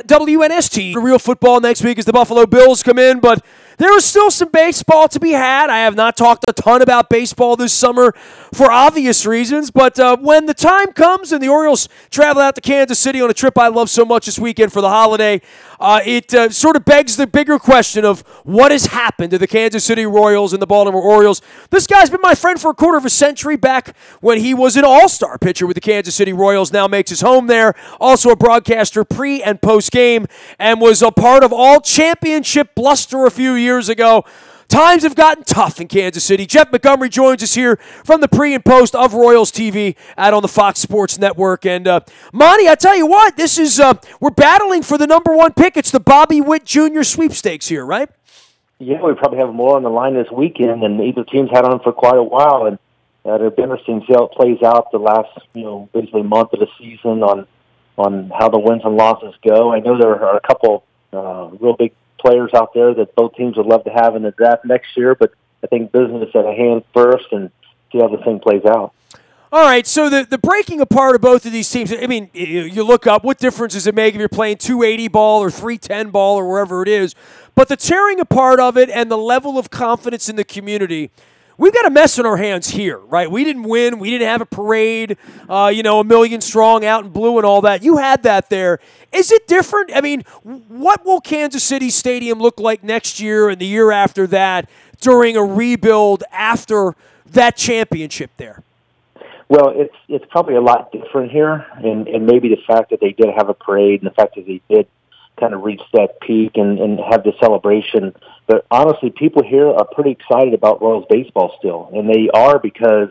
WNST. Real football next week as the Buffalo Bills come in, but there is still some baseball to be had. I have not talked a ton about baseball this summer for obvious reasons, but when the time comes and the Orioles travel out to Kansas City on a trip I love so much this weekend for the holiday, it sort of begs the bigger question of what has happened to the Kansas City Royals and the Baltimore Orioles. This guy's been my friend for a quarter of a century, back when he was an all-star pitcher with the Kansas City Royals, now makes his home there, also a broadcaster pre- and post-game, and was a part of all championship bluster a few years ago. Times have gotten tough in Kansas City. Jeff Montgomery joins us here from the pre and post of Royals TV out on the Fox Sports Network. And Monty, I tell you what, this is we're battling for the number one pick. It's the Bobby Witt Jr. sweepstakes here, right? Yeah, we probably have more on the line this weekend, and either team's had on for quite a while, and it'll be interesting to see how it plays out the last, basically month of the season on how the wins and losses go. I know there are a couple real big players out there that both teams would love to have in the draft next year, but I think business at a hand first and see how the thing plays out. All right, so the breaking apart of both of these teams, I mean, you look up, what difference does it make if you're playing 280 ball or 310 ball or wherever it is, but the tearing apart of it and the level of confidence in the community, we've got a mess in our hands here, right? We didn't win. We didn't have a parade, a million strong out in blue and all that. You had that there. Is it different? I mean, what will Kansas City Stadium look like next year and the year after that during a rebuild after that championship there? Well, it's probably a lot different here, and maybe the fact that they did have a parade and the fact that they did kind of reach that peak and have the celebration. But honestly, people here are pretty excited about Royals baseball still, and they are because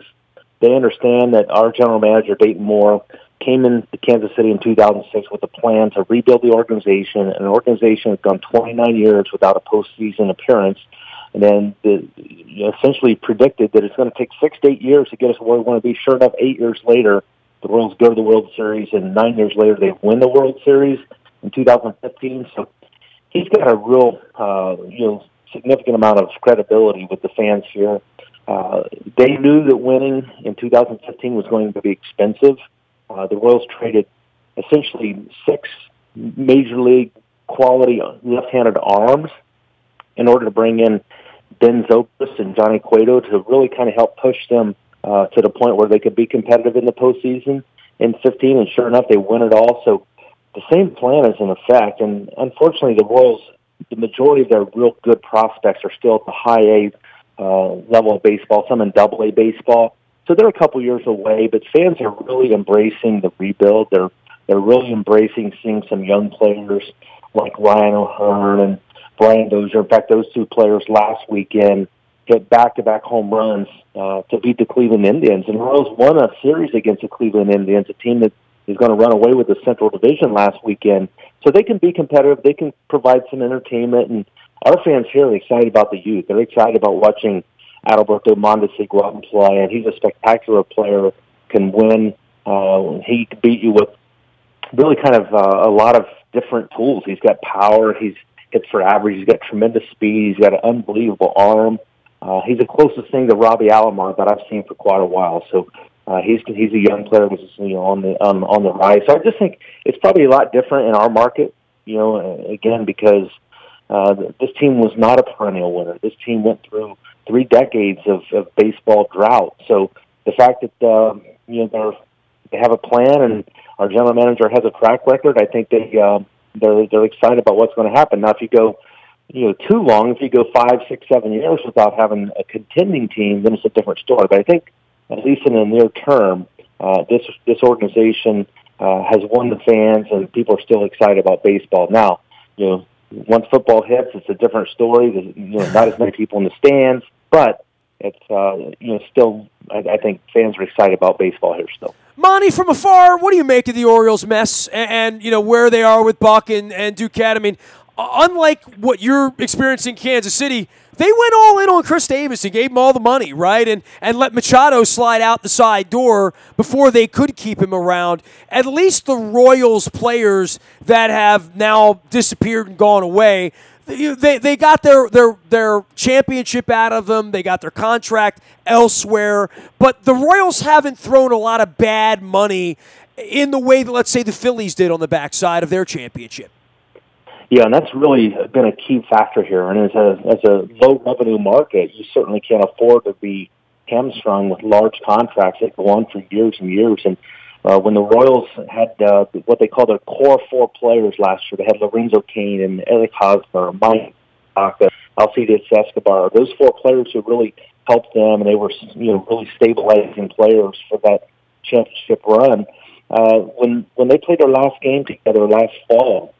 they understand that our general manager, Dayton Moore, came into Kansas City in 2006 with a plan to rebuild the organization, an organization that's gone 29 years without a postseason appearance, and then essentially predicted that it's going to take 6 to 8 years to get us where we want to be. Sure enough, 8 years later, the Royals go to the World Series, and 9 years later, they win the World Series in 2015. So he's got a real, significant amount of credibility with the fans here. They knew that winning in 2015 was going to be expensive. The Royals traded essentially 6 major league quality left-handed arms in order to bring in Ben Zobrist and Johnny Cueto to really kind of help push them to the point where they could be competitive in the postseason in 15. And sure enough, they win it all. So the same plan is in effect. And unfortunately, the Royals, the majority of their real good prospects are still at the high A level of baseball, some in double A baseball. So they're a couple years away, but fans are really embracing the rebuild. They're really embracing seeing some young players like Ryan O'Hearn and Brian Dozier. In fact, those two players last weekend hit back-to-back home runs to beat the Cleveland Indians. And the Royals won a series against the Cleveland Indians, a team that is going to run away with the Central Division last weekend. So they can be competitive. They can provide some entertainment. And our fans here are excited about the youth. They're excited about watching Adalberto Mondesi go out and play. And he's a spectacular player, can win. He can beat you with really kind of a lot of different tools. He's got power. He's hits for average. He's got tremendous speed. He's got an unbelievable arm. He's the closest thing to Robbie Alomar that I've seen for quite a while. So he's a young player who's on the rise. So I just think it's probably a lot different in our market. Again, because this team was not a perennial winner. This team went through 3 decades of baseball drought. So the fact that they have a plan and our general manager has a track record, I think they're excited about what's going to happen. Now, if you go too long, if you go 5, 6, 7 years without having a contending team, then it's a different story. But I think, at least in the near term, this organization has won the fans, and people are still excited about baseball. Now, once football hits, it's a different story. There's not as many people in the stands, but it's still, I think fans are excited about baseball here still. Monty, from afar, what do you make of the Orioles' mess and where they are with Buck and Duquette? I mean, unlike what you're experiencing in Kansas City, they went all in on Chris Davis and gave him all the money, right? And let Machado slide out the side door before they could keep him around. At least the Royals players that have now disappeared and gone away, they got their championship out of them. They got their contract elsewhere. But the Royals haven't thrown a lot of bad money in the way that, let's say, the Phillies did on the backside of their championship. Yeah, and that's really been a key factor here. And as a low revenue market, you certainly can't afford to be hamstrung with large contracts that go on for years and years. And when the Royals had what they call their core four players last year, they had Lorenzo Cain and Eric Hosmer, Mike Alcides Escobar. Those four players who really helped them, and they were really stabilizing players for that championship run. When they played their last game together last fall,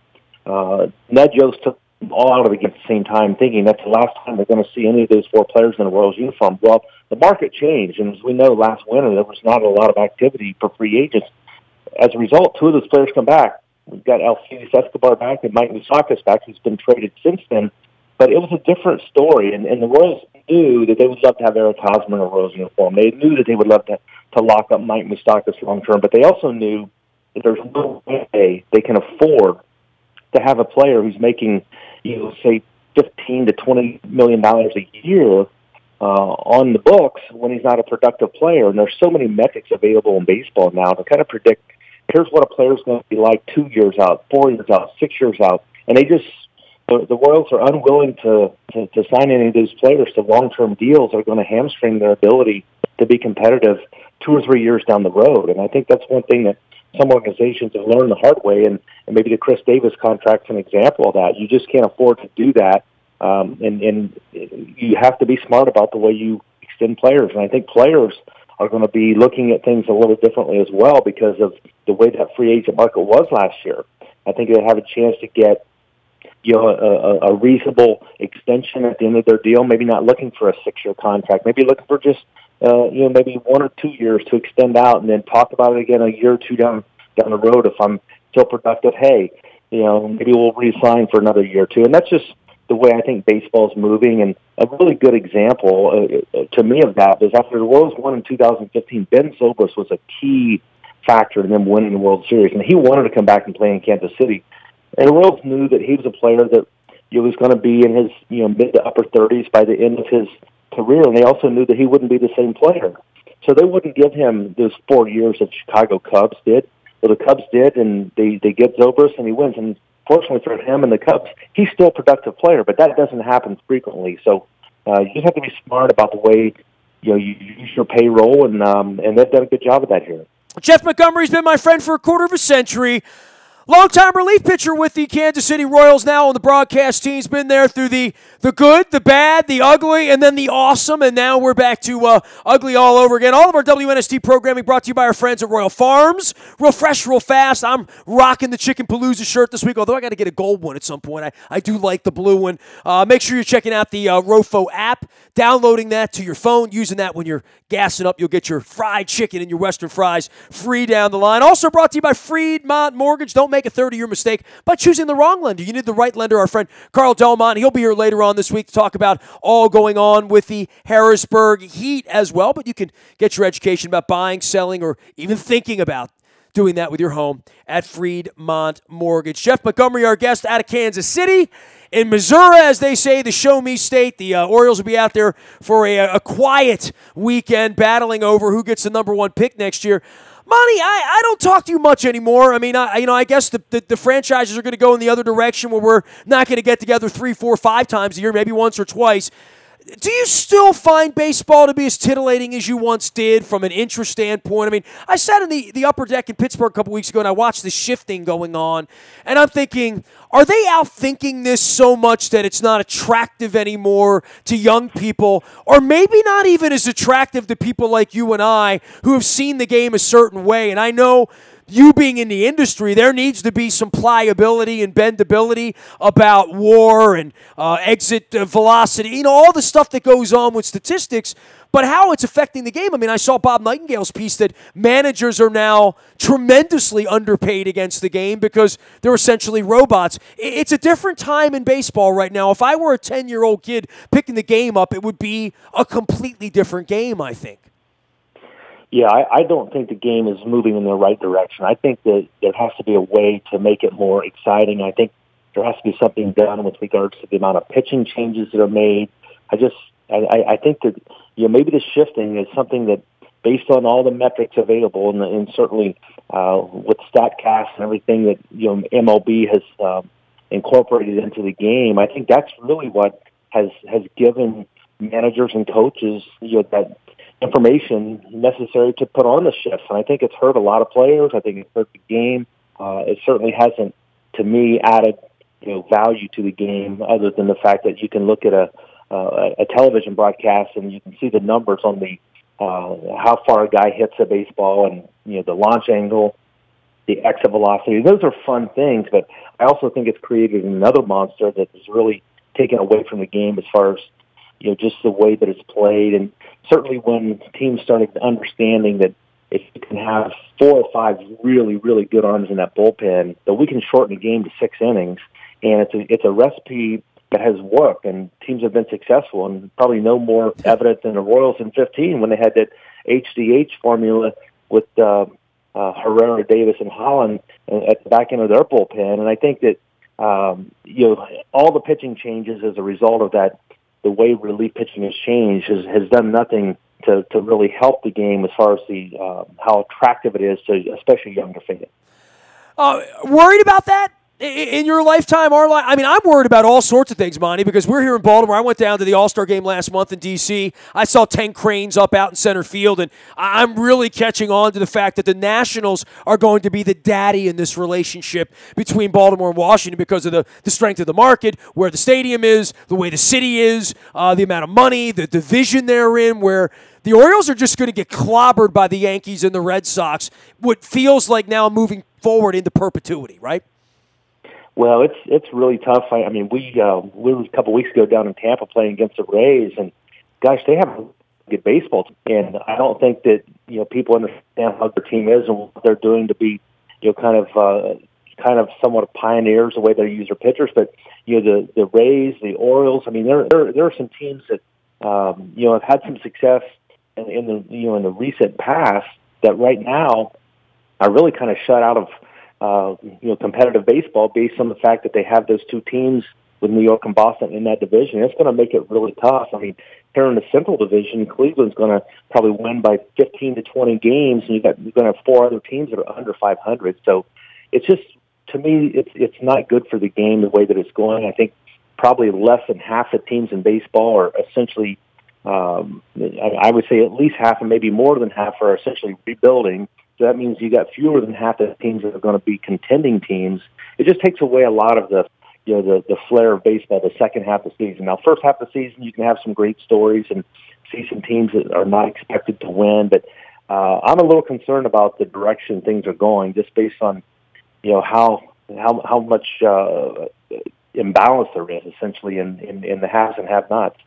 Ned Yost took them all out of the game at the same time, thinking that's the last time they're going to see any of those four players in a Royals uniform. Well, the market changed, and as we know, last winter there was not a lot of activity for free agents. As a result, two of those players come back. We've got Alcides Escobar back and Mike Moustakas back, who's been traded since then. But it was a different story, and the Royals knew that they would love to have Eric Hosmer in a Royals uniform. They knew that they would love to lock up Mike Moustakas long term, but they also knew that there's no way they can afford to have a player who's making, say, $15 to $20 million a year on the books when he's not a productive player. And there's so many metrics available in baseball now to kind of predict, here's what a player's going to be like 2 years out, 4 years out, 6 years out. And the Royals are unwilling to sign any of those players to long-term deals that are going to hamstring their ability to be competitive 2 or 3 years down the road. And I think that's one thing that some organizations have learned the hard way, and maybe the Chris Davis contract's an example of that. You just can't afford to do that, and you have to be smart about the way you extend players. And I think players are going to be looking at things a little differently as well because of the way that free agent market was last year. I think they have a chance to get a reasonable extension at the end of their deal, maybe not looking for a 6-year contract, maybe looking for just maybe 1 or 2 years to extend out and then talk about it again a year or two down the road. If I'm still productive, hey, maybe we'll re-sign for another year or two. And that's just the way I think baseball is moving. And a really good example to me of that is after the Royals won in 2015, Ben Zobrist was a key factor in them winning the World Series. And he wanted to come back and play in Kansas City. And the Royals knew that he was a player that was going to be in his mid to upper 30s by the end of his career, and they also knew that he wouldn't be the same player. So they wouldn't give him those 4 years that Chicago Cubs did. Well, the Cubs did, and they get Zobrist, and he wins. And fortunately for him and the Cubs, he's still a productive player, but that doesn't happen frequently. So you just have to be smart about the way you use your payroll, and they've done a good job of that here. Jeff Montgomery's been my friend for a quarter of a century. Longtime relief pitcher with the Kansas City Royals now on the broadcast team. He's been there through the good, the bad, the ugly, and then the awesome, and now we're back to ugly all over again. All of our WNST programming brought to you by our friends at Royal Farms. Real fresh, real fast. I'm rocking the Chicken Palooza shirt this week, although I got to get a gold one at some point. I do like the blue one. Make sure you're checking out the Rofo app, downloading that to your phone, using that when you're gassing up. You'll get your fried chicken and your Western fries free down the line. Also brought to you by Freedmont Mortgage. Don't make a 30-year mistake by choosing the wrong lender. You need the right lender. Our friend Carl Delmont, he'll be here later on this week to talk about all going on with the Harrisburg Heat as well, but you can get your education about buying, selling, or even thinking about doing that with your home at Freedmont Mortgage. Jeff Montgomery, our guest out of Kansas City. In Missouri, as they say, the show me state, the Orioles will be out there for a quiet weekend battling over who gets the number one pick next year. Monty, I don't talk to you much anymore. I mean, I guess the franchises are going to go in the other direction where we're not going to get together 3, 4, 5 times a year, maybe once or twice. Do you still find baseball to be as titillating as you once did from an interest standpoint? I mean, I sat in the upper deck in Pittsburgh a couple weeks ago, and I watched the shifting going on, and I'm thinking, are they outthinking this so much that it's not attractive anymore to young people, or maybe not even as attractive to people like you and I who have seen the game a certain way? And I know you being in the industry, there needs to be some pliability and bendability about WAR and exit velocity, all the stuff that goes on with statistics, but how it's affecting the game. I mean, I saw Bob Nightingale's piece that managers are now tremendously underpaid against the game because they're essentially robots. It's a different time in baseball right now. If I were a 10-year-old kid picking the game up, it would be a completely different game, I think. Yeah, I don't think the game is moving in the right direction. I think that there has to be a way to make it more exciting. I think there has to be something done with regards to the amount of pitching changes that are made. I think that maybe the shifting is something that, based on all the metrics available, and certainly with StatCast and everything that MLB incorporated into the game. I think that's really what has given managers and coaches that information necessary to put on the shifts. And I think it's hurt a lot of players. I think it's hurt the game. It certainly hasn't, to me, added value to the game other than the fact that you can look at a television broadcast and you can see the numbers on the how far a guy hits a baseball and the launch angle, the exit velocity. Those are fun things, but I also think it's created another monster that is really taken away from the game as far as just the way that it's played. And certainly when teams started understanding that if you can have 4 or 5 really, really good arms in that bullpen, that we can shorten the game to 6 innings. And it's a recipe that has worked, and teams have been successful, and probably no more evident than the Royals in 15 when they had that HDH formula with Herrera, Davis, and Holland at the back end of their bullpen. And I think that all the pitching changes as a result of that, the way relief pitching has changed, has done nothing to really help the game as far as the how attractive it is to especially younger fans. Worried about that? In your lifetime, I mean, I'm worried about all sorts of things, Monty, because we're here in Baltimore. I went down to the All-Star game last month in D.C. I saw 10 cranes up out in center field, and I'm really catching on to the fact that the Nationals are going to be the daddy in this relationship between Baltimore and Washington because of the strength of the market, where the stadium is, the way the city is, the amount of money, the division they're in, where the Orioles are just going to get clobbered by the Yankees and the Red Sox, what feels like now moving forward into perpetuity, right? Well, it's really tough. I mean, we were a couple weeks ago down in Tampa playing against the Rays, and gosh, they have a good baseball team. And I don't think that people understand how their team is and what they're doing to be kind of somewhat of pioneers the way they use their pitchers. But the Rays, the Orioles. I mean, there are some teams that have had some success in the recent past that right now are really kind of shut out of competitive baseball based on the fact that they have those 2 teams with New York and Boston in that division. It's going to make it really tough. I mean, here in the Central Division, Cleveland's going to probably win by 15 to 20 games, and you're going to have 4 other teams that are under 500. So it's just, to me, it's not good for the game the way that it's going. I think probably less than half the teams in baseball are essentially, I would say at least half and maybe more than half are essentially rebuilding. So that means you got fewer than half the teams that are going to be contending teams. It just takes away a lot of the flair of baseball the second half of the season. Now, first half of the season, you can have some great stories and see some teams that are not expected to win. But I'm a little concerned about the direction things are going, just based on how much imbalance there is essentially in the haves and have-nots.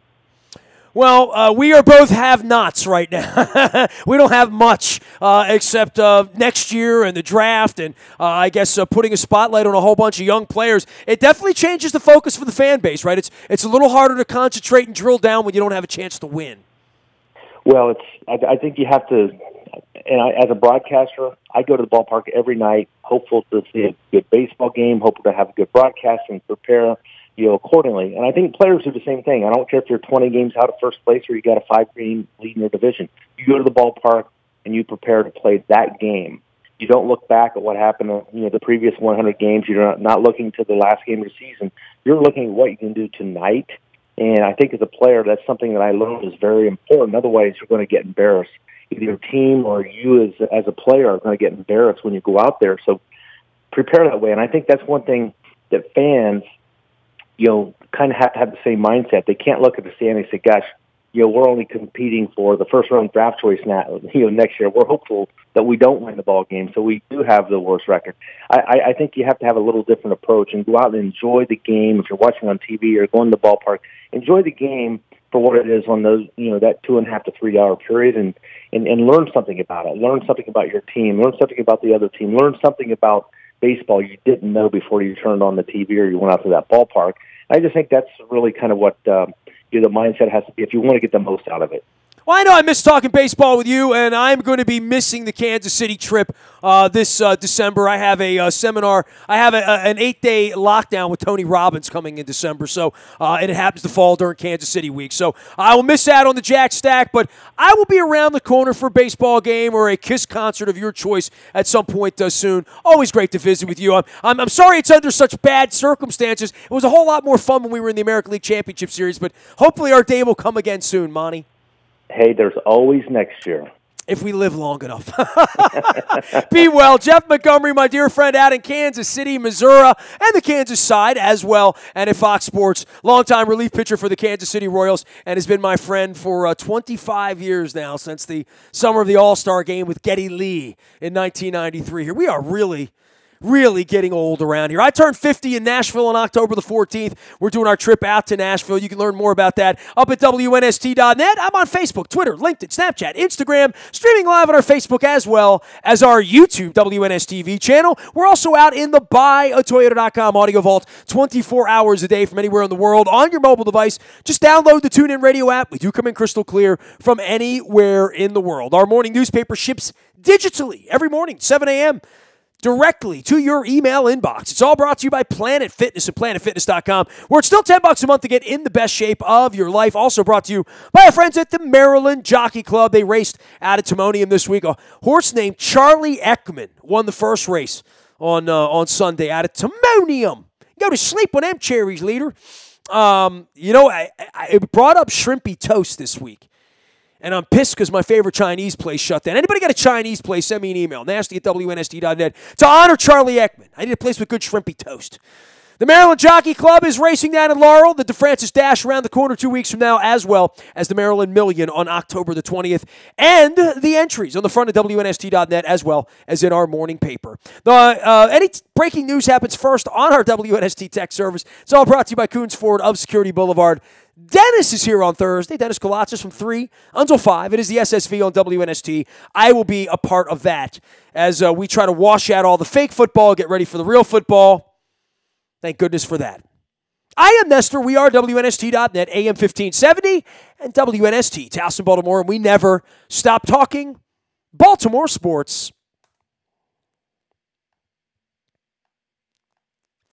Well, we are both have-nots right now. We don't have much except next year and the draft and I guess putting a spotlight on a whole bunch of young players. It definitely changes the focus for the fan base, right? It's a little harder to concentrate and drill down when you don't have a chance to win. Well, I think you have to, and as a broadcaster, I go to the ballpark every night, hopeful to see a good baseball game, hopeful to have a good broadcast and prepare accordingly. And I think players do the same thing. I don't care if you're 20 games out of first place or you got a 5-game lead in your division. You go to the ballpark and you prepare to play that game. You don't look back at what happened the previous 100 games. You're not looking to the last game of the season. You're looking at what you can do tonight. And I think as a player, that's something that I learned is very important. Otherwise, you're going to get embarrassed. Either your team or you as a player are going to get embarrassed when you go out there. So prepare that way. And I think that's one thing that fans kind of have to have the same mindset. They can't look at the standings and say, gosh, we're only competing for the first-round draft choice now, next year. We're hopeful that we don't win the ball game, so we do have the worst record. I think you have to have a little different approach and go out and enjoy the game. If you're watching on TV or going to the ballpark, enjoy the game for what it is on those, that 2.5 to 3 hour period and learn something about it. Learn something about your team. Learn something about the other team. Learn something about baseball you didn't know before you turned on the TV or you went out to that ballpark. I just think that's really kind of what the mindset has to be if you want to get the most out of it. Well, I know I miss talking baseball with you, and I'm going to be missing the Kansas City trip this December. I have a seminar. I have an 8-day lockdown with Tony Robbins coming in December, and it happens to fall during Kansas City week. So I will miss out on the Jack Stack, but I will be around the corner for a baseball game or a KISS concert of your choice at some point soon. Always great to visit with you. I'm sorry it's under such bad circumstances. It was a whole lot more fun when we were in the American League Championship Series, but hopefully our day will come again soon, Monty. Hey, there's always next year. If we live long enough. Be well. Jeff Montgomery, my dear friend out in Kansas City, Missouri, and the Kansas side as well, and at Fox Sports. Longtime relief pitcher for the Kansas City Royals, and has been my friend for 25 years now, since the summer of the All-Star game with Geddy Lee in 1993. Here we are really getting old around here. I turned 50 in Nashville on October the 14th. We're doing our trip out to Nashville. You can learn more about that up at WNST.net. I'm on Facebook, Twitter, LinkedIn, Snapchat, Instagram, streaming live on our Facebook as well as our YouTube WNSTV channel. We're also out in the buyatoyota.com audio vault 24 hours a day from anywhere in the world on your mobile device. Just download the TuneIn Radio app. We do come in crystal clear from anywhere in the world. Our morning newspaper ships digitally every morning, 7 a.m., directly to your email inbox. It's all brought to you by Planet Fitness and PlanetFitness.com, where it's still $10 a month to get in the best shape of your life. Also brought to you by our friends at the Maryland Jockey Club. They raced out at Timonium this week. A horse named Charlie Ekman won the first race on Sunday out at Timonium. Go to sleep on them cherries, leader. I brought up Shrimpy Toast this week. And I'm pissed because my favorite Chinese place shut down. Anybody got a Chinese place, send me an email, nasty@WNST.net, to honor Charlie Ekman. I need a place with good shrimpy toast. The Maryland Jockey Club is racing down in Laurel. The DeFrancis Dash around the corner 2 weeks from now, as well as the Maryland Million on October the 20th. And the entries on the front of WNST.net, as well as in our morning paper. Any breaking news happens first on our WNST tech service. It's all brought to you by Coons Ford of Security Boulevard. Dennis is here on Thursday. Dennis Kolatzis from 3 until 5. It is the SSV on WNST. I will be a part of that as we try to wash out all the fake football, get ready for the real football. Thank goodness for that. I am Nestor. We are WNST.net, AM 1570, and WNST, Towson, Baltimore, and we never stop talking Baltimore sports.